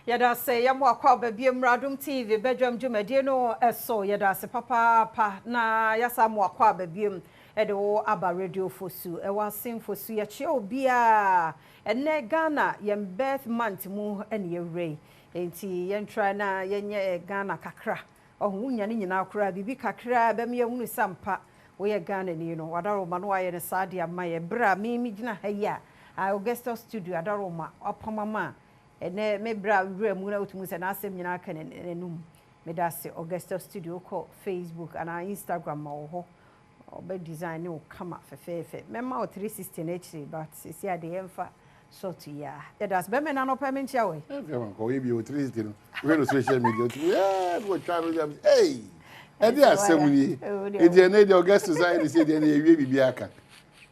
Yada say yamo akwa baby Adom TV Badwam Media no eso yada se papa na yasa mo akwa baby e de wo aba radio fosu e wasin fosu ya che obi a ene Ghana yem birth month mu ene yewre enti yen try na yenye Ghana kakra ohun nya ni nyina akra bibi kakra ba me yehunu sampa wo ye Ghana ni no wadaro ma no aye ne sade ama ye bra mi gina ha ya Augusta studio adaro ma opamama ene me bra wura mu na otumu se na asem nyina aka nenum me da se Augusta studio ko Facebook and Instagram ma wo ho obe design ne o kama fefefe mema o 360 na echi but se ade emfa so to ya that's be me na no payment ya we ko we bi o 360 no we no social media yeah we try no hey e dey asem ni e dey na dey Augusta design say dey na ewie bibia aka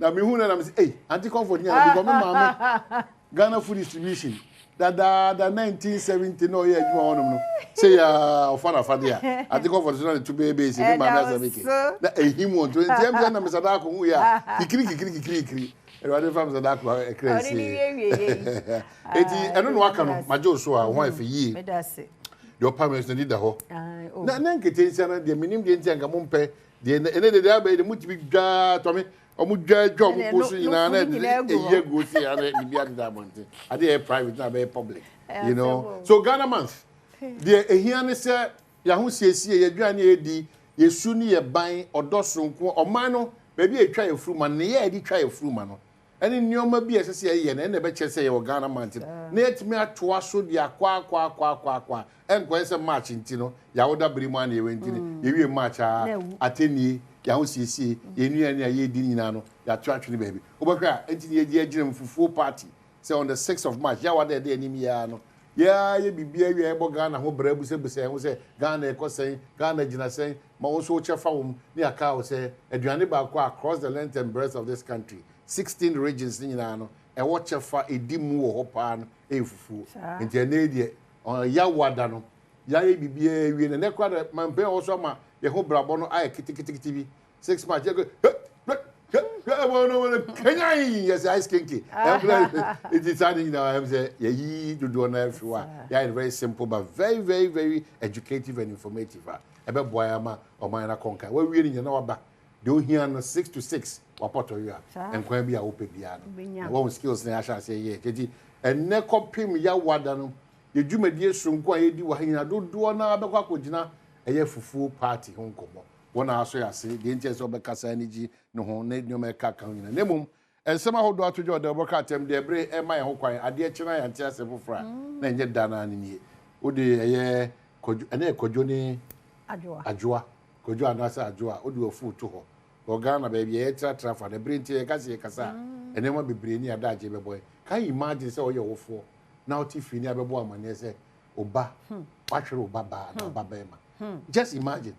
na me hu na me say hey anti comfort nya because me mama Ghana food distribution that 1970 no year adwuma wonum no say ya ofana fadia I think for the two babies me ma na make na ehim won to ntem na me sada ko hu ya kikiri e wade fam sada ko e crazy eti eno no aka no majo so a ho afi yi me da se your parents need da ho na nkete nsia na de minim de ntia nka mo mpe de ene de abai de mutibi dwa to me omu dwa omu posu nyina na eye go si ya na bibia de monte ade private na be public you know so Ghana month de ehia ne se ya ho siesie ye dwa na edi yesu ni ye ban odosonko oman no ba bi etwa efuruma ne ye edi twa efuruma no ene nioma bi esese ye na be che se ye Ghana month na etimi atoa so de akwa enko se march ntino ya woda birimu ana ye wentini ye wie march ateni ya ho siesie ye nuani ya ye di nyina no ya twatwe baby obakwa enti ye di agire mfufuo party say on the 6th of March ya wada de anim ya no ya ye bibia wi ebo Ghana ho bra busebuse ho say Ghana ekosen Ghana gina sen ma wo so chefa wom ni aka wo say aduane ba kwa across the length and breadth of this country 16 regions nyina no e wo chefa edimu wo ho pa no e fufuo enti ene die ya wada no ya ye bibia wi ne kwa da mampe wo so ma ye ho brabo no aye kitikiti bi 6 March go yes ice kinky it is something now I say ye do do na everyone yeah very simple but very educative and informative ebe boy ama o man na konka we wi ni na waba de o hia no 6 to 6 wapoto you enkwan bi a wo pe bia no one skills na asha say ye kedi enne kopim ya wada no ye dwumadie sonko a ye di wa hina do do na abekwa kogina eye fufu party ho nkomo wona aso ya se de ntie so bekasa aniji no ho na nyoma ka kan nyina nemum ensema hodo atojo de boka atem de bre e ma ye ho kwan ade china ya ntia se fofra na enye dana ni ode eye kojo ene kojo ni ajoa kojo anasa ajoa ode ofu to ho Ghana baby e tra for the bre ntie ka se kasa enema bebre ni ada aje beboy can you imagine say oye wofo na otifi ni abebo amane se oba wahwere oba ba na oba ba ma just imagine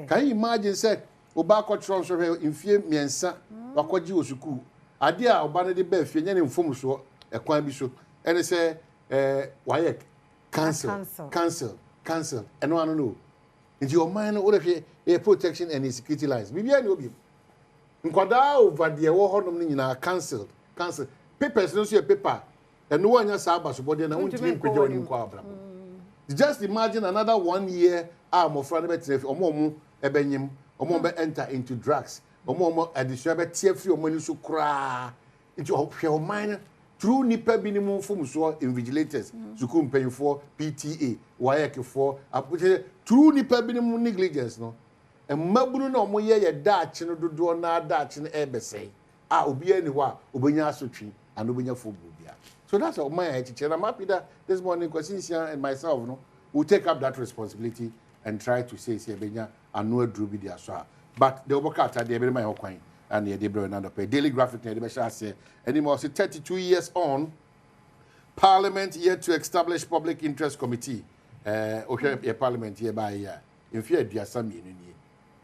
can you imagine say oba control so infie miensa wakoji osuku ade a oba ne de ba fie nya ne mfom so ekwan bi so ene say why cancel eno anu no nti your mind no dey a protection and security lines bibia ni obi nkwada over there wo honom ni nyina cancel papers no so your paper eno wanya sa aba so body na untimi nkwejo ni nkwa abra just imagine another 1 year mo fra ne betre omo ebenyim omo be enter into drugs omo addition be tie free omo ni so kra into hwe o mine through nipa bi ni mu fom so invigilators suku mpanyfo PTA YK for through nipa bi ni mu negligence no emabunu na omo ye daachi no dodo na daachi no ebesei obi ani ho a obenya asotwi and obenya fobu bia so that's how my teacher I'm happy that this morning Kwasinsia and myself no will take up that responsibility and try to say benya anu adru bi dia so but the obokata dey be my hokwan and the dey another pay daily graphic na dey be sha say anymore 32 years on parliament yet to establish public interest committee okay parliament here by year in fear dia sami ni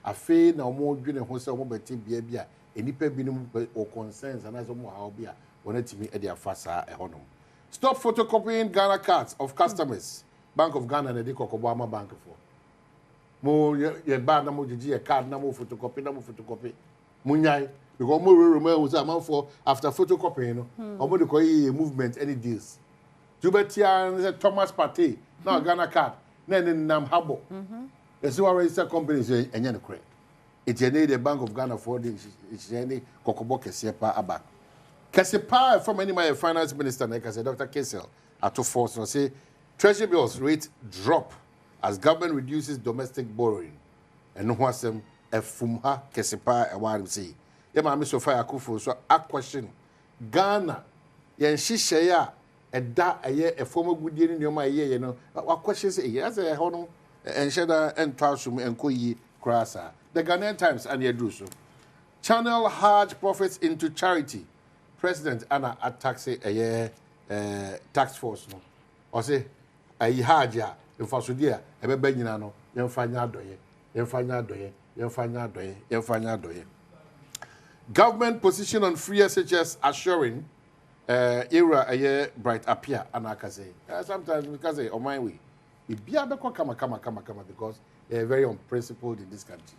afi na omo dwene ho se omo beti bia bia enipa binim o concerns and as omo ha obia wonatimi e dia fasa ehonom stop photocopying Ghana cards of customers Bank of Ghana na dey kokobo ama bank for mo ye ba na mo gigi ye card na mo photocopy munyai because mo remember was am for after photocopying no omo dey call movement any deals Tubetia Thomas Partey, now Ghana card, then Nam Habo. The so register company say enye kre. It's the Bank of Ghana for the any Kokobo Kesepa Aba. Kesepa from any my finance minister like I said Dr. Kessel at to force no say treasury bills rate drop as government reduces domestic borrowing. And no wasem efumha Kesepa e wan say. Ye ma me so fire akufo so a question Ghana yen hihye ya eda eye efom agudie ni nyoma eye no wa question say yes e ho no ensheda entwasum enkoyi krasa. The Ghanaian Times and Yedruso. Channel large profits into charity. President Anna attacks a tax force. No. Or say a haja in Fasudia, a bebenino, Yemfanya doye, Yemfanya doye, Yemfanya doye, Yemfanya doye. Government position on free SHS assuring era a year bright appear, Anakaze. Sometimes because on my way. We be able to come because they are very unprincipled in this country.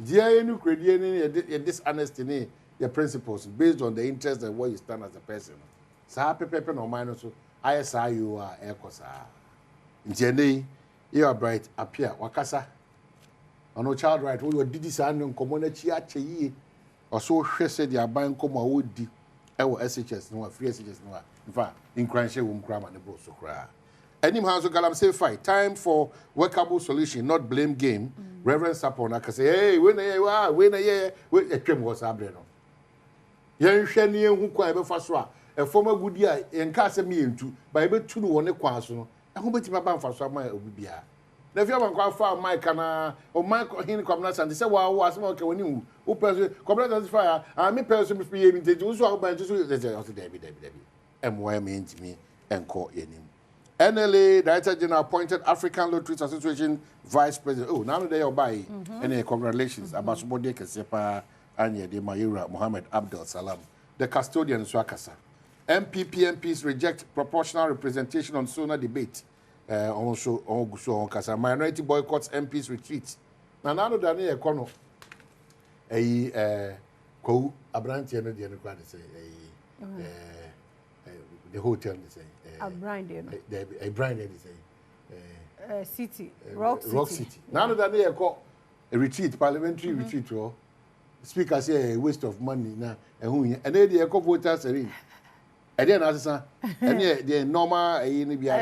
Dear you create dishonesty your principles based on the interest and where you stand as a person. So pepe no mind so ISI you are ekosa. Intiende you are bright appear wakasa. Ono child right we did this and community achi or so said your bank come would di ewo SHS no free SHS no. In fact, in cranche wum cram and the bro so cry. Any house of Galamsey fight. Time for workable solution, not blame game. Reverend Sapon, I can say, hey, when a year, a trim was abeno. Young Shani, who quite a faswa, a former good year, and cast me into by able to one a quaso, and who bet my bank for some of Bia. The Fiaman quite far, my cana, or my in commerce, and they say, well, was smoking when you, who person, complain fire, I may person be able to do so by just Debbie, and why means me and call your name. NLA Director General appointed African Lotteries Association Vice President. Oh, now they are by any congratulations. Abasubode Kesepa Anya de Mayura Mohammed Abdel Salam. The custodian Swakasa. MPs reject proportional representation on SONA debate. Also on Kasa. Minority boycotts MPs retreat. Now that they are a co Abranti and the other say the hotel they say. A brand, city, Rock City. Now that they call a retreat, parliamentary retreat, or speaker say a waste of money now, and then they call voters in. And then answer, and the normal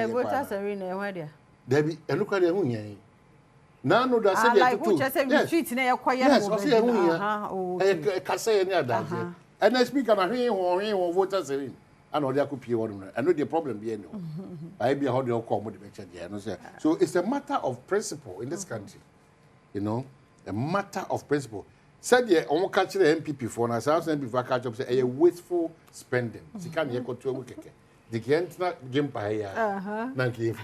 voters arena, where they Debbie, and look at the moon. Now, no, that's like who just said retreat near quiet. Yes, I see a Cassay and that. And I speak on a ring or voters in. I know there could be one. I know the problem being no. I be how they all come with the mention. So it's a matter of principle in this country. You know, a matter of principle. Said yeah, I won't catch the MPP for now. So MPP for catch up say a wasteful spending. She can't hear to a week. The can't not jump by Nanki.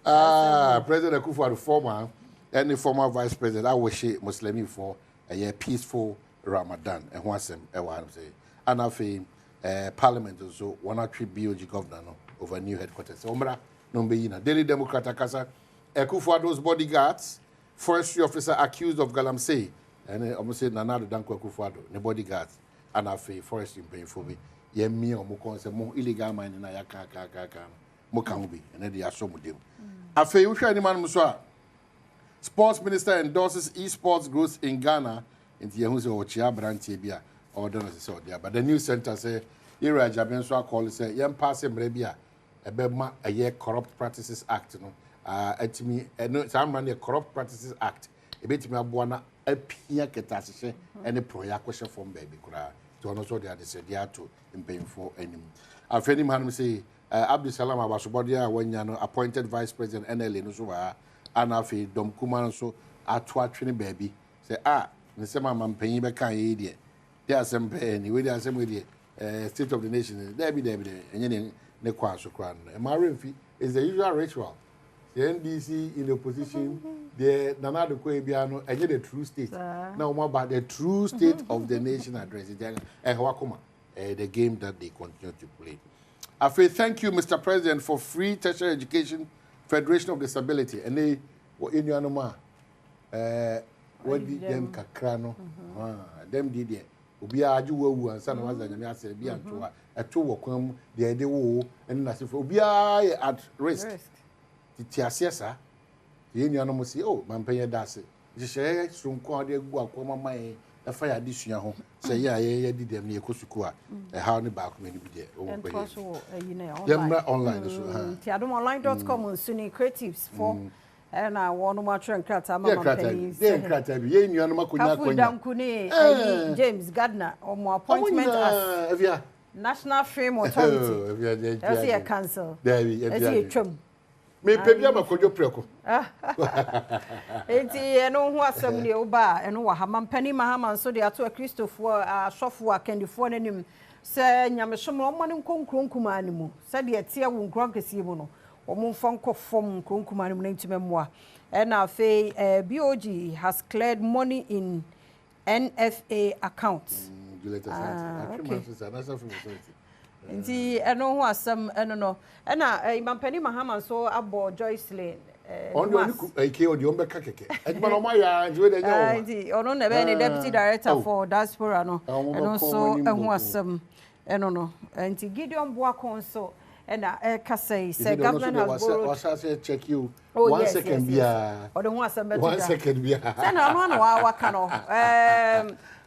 President Akufo-Addo former and the former vice president. I wish Muslimi for a peaceful Ramadan. And what's him? Say. And I feel Parliament also one or three BOG governor over new headquarters. Omra Nombeyina. Daily Democrat Akasa. Akufo-Addo's bodyguards, forestry officer accused of Galamsey. And almost said Nanado Danko Akufo-Addo, the bodyguards. And I feel forestry paying for me. Ye me or more illegal mining na yaka Mokambi. And then they are so much. I feel you shiny man Muswa. Sports minister endorses esports growth in Ghana. In the Yahuza or Chia Brantibia. Or don't say there, but the news center say, Ira Jabenswa call say, Yam Passing Rebia, a Bema a year Corrupt Practices Act, no, at me, no, some money Corrupt Practices Act, a bit me a buana, a pia catastrophe, and a proya question from baby cry. To also they are said, they are to in paying for any. I've heard him say, Abdul Salam Abasubodia, when you know, appointed Vice President NLA, no so, and I feel Dom Kuman so, at 2 baby, say, the same man paying back idiot. There are some penny, we are some with the State of the Nation, Debbie, and then the Quaso Crown. A marriage fee is the usual ritual. The NDC in the opposition, the Nanado Quabiano, and yet the true state. Now, more about the true state of the nation address, and Wakuma, the game that they continue to play. I say thank you, Mr. President, for free tertiary education, Federation of Disability, and they were in your what did them Kakrano? Them did it. obi aju wawu ansa na waza nyame ase bi anto a eto wo kwam de de wo en na sefo obi at risk ti asiesa ye nua no mo si oh mampenye dase jehye sunko de gu akoma man e fa ya disua ho se ye di dem ne ekosuku a e ha ne ba ko me ni bi de o ko ye online so ha ti adomonline.com suni creatives for na wonu ma tren krata mama penny de krata bi ye nua no makonya konya James Gardner omo appointment as National Film Authority that's a council that's a trum me pebia makojo preko enti eno ho asem ne oba eno wa ha mampani mahama so de ato Christopher asofo akandifo nanim se nyamehom o mane nkonkronkuma animu se de etia wo nkronkesi mu no omo mfonko fom nkronkuma animu na ntimemmoa na afei BOG has cleared money in NSA accounts Inti eno ho asem eno no na mampani mahama so abo Joycelyn ono ni ke odi on be ka keke ejuma no maya nje de nya wo inti ono na be ni deputy director for diaspora no eno so eho asem eno no inti Gideon Boakon so na kasai say government has borrowed was check you 1 second bia odo ho asem betu 1 second bia say na no na wa ka no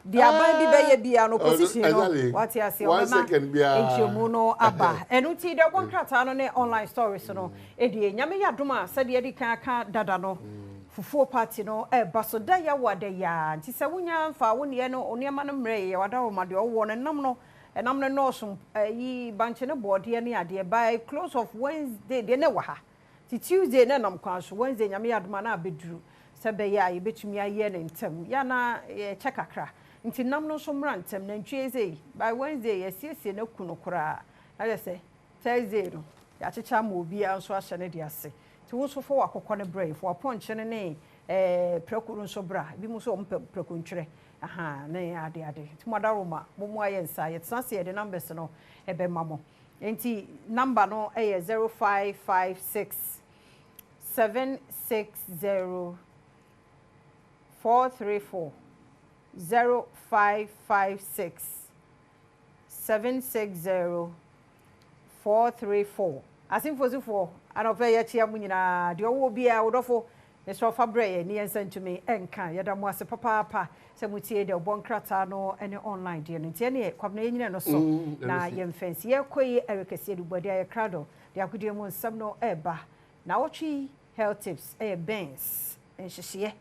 dia ban bi be ye bia no position no what you say o ma enchemu no aba enu ti de contract no ne online stories no edie nyame ya doma se de edi kan aka dada no fufuo party no ba so da ya wada ya nti se wonya mfa wo ne no oniema no mre ye wada wo ma de wo no nam no enam no no so yi banche ne board ye ne ade by close of Wednesday de ne wa ha ti Tuesday ne nam kwan so Wednesday nyame ya doma na abeduru se be ya ye betumi aye ne ntem ya na check akra nti nam no so mra ntem na ntweze by Wednesday yesiesie na kunu kura na say Thursday no ya checha ma obi anso ahye ne de ase ti wo so fo wakokọ ne brave for ponche ne prekuru nso bra bi mu so preku ntwere aha na ade ti modaroma mo aye nsa ye tsanse ye de numbers no ebe mamo nti number no 0556 760 434 0556 760 434 asimfo anofe ye chia munyina de owo bia wodofo ne so fa breye ne yensantumi enka yeda mo ase papa se mutie de obonkrata no ene online de no tie ne kwabna yenyina no so na yemfensi ye koyi erekese du body aye krado de akudie mu nsam no eba na wotwi health tips bens enhyehye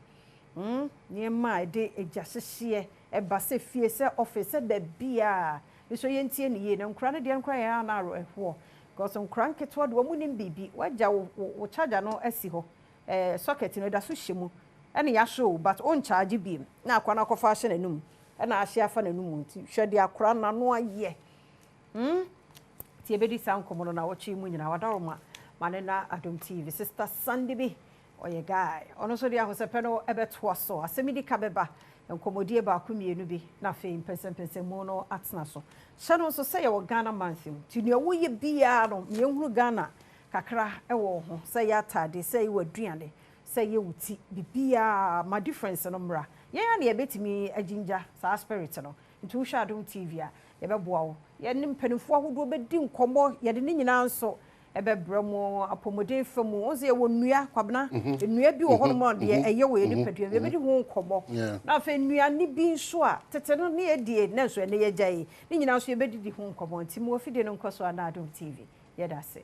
ni ma de ejasehye eba se fie se office be bia so yentie ne ye na nkura ne de nkura ya na aro ehwo because nkura nketo do mu nim bibi waja wo charger no asi ho socket no da so hyemu ene ya show but on charge bi na akwa na kofa hye nanum na ahye afa nanum nti hwede akura na no aye ti ebedi sankomo no na wochi mu nyina wadaroma mane na Adom TV sister Sunday bi oye guy ono so dia hosepe no ebeto so asemidi ka beba nkomodie ba ku mienu bi na fe mpensem mu no atena so hye so say ye Ghana manthim ti ne wo ye bia no me huru Ghana kakra ewo ho say ya tade say ye waduane say ye wuti bibia ma difference no mra ye ya na ye betimi aginja sa spirit no nti wo hwa Adom TV a ye beboa wo ye nim panifo ahodo bedi nkomo ye de ne nyina nso ebebramo apomodin famu oze ye wonua kwabna enua bi wo hono mo de eye wo ye nipadua be di ho nkomo na fa enua ni bi nso a tete no ne edie na nso ne ye gyae ni nyina nso ye bedidi ho nkomo nti mo afide no nkoso na Adom TV ye da se